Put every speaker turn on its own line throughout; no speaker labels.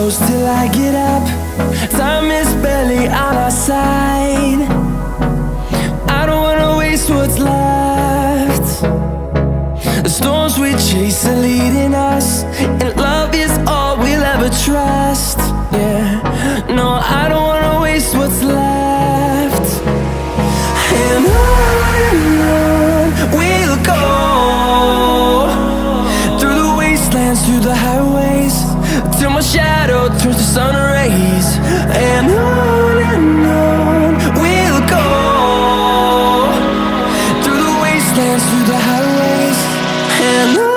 close till I get up. Time is barely on our side. I don't wanna waste what's left. The storms we chase are leading us, and love is all we'll ever trust. Yeah, no, I don't wanna waste what's left. And on we'll go, through the wastelands, through the highways, till my shadow turns to sun rays. And on we'll go, through the wastelands, through the highways, and on.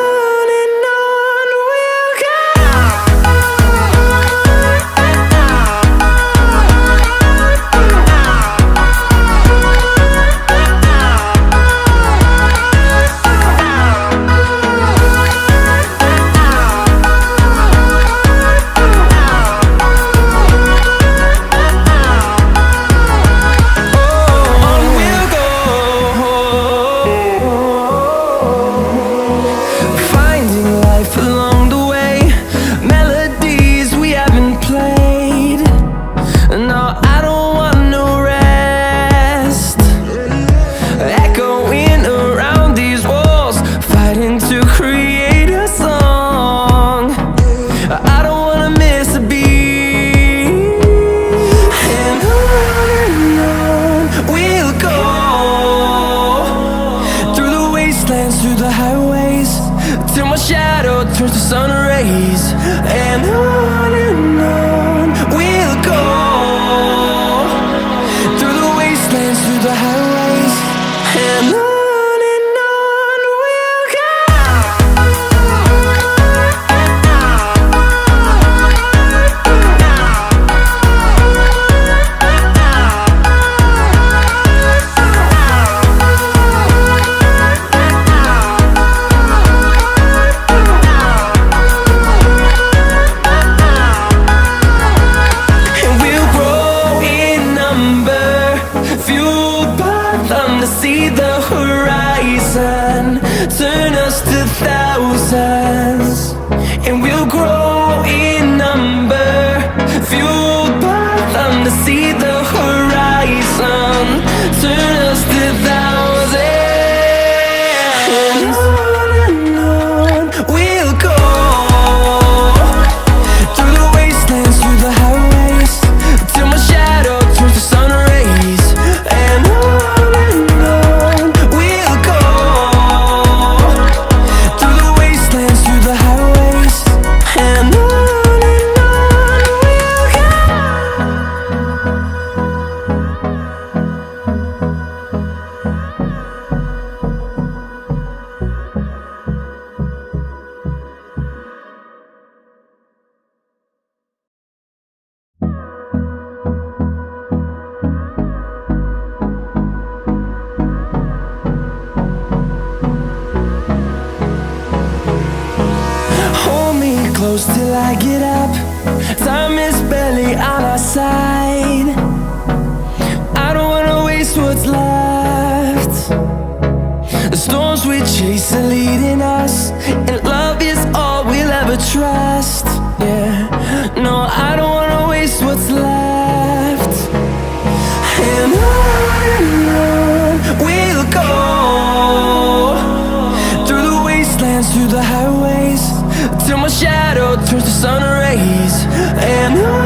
Through the highways, till my shadow turns to sun rays. And on we'll go, through the wastelands, through the highways, and on we'll go. See the horizon turn us to thousands, and we'll grow in number, fueled by them to see the horizon turn us to thousands. And on we'll go, through the wastelands, through the highways, till my shadow turns to sun rays. And close till I get up. Time is barely on our side. I don't wanna waste what's left. The storms we chase are leading us, and love is all we'll ever trust. Yeah, no, I don't wanna waste what's left. And on we'll go, through the wastelands, through the highways, till my shadow turns to sun rays. And on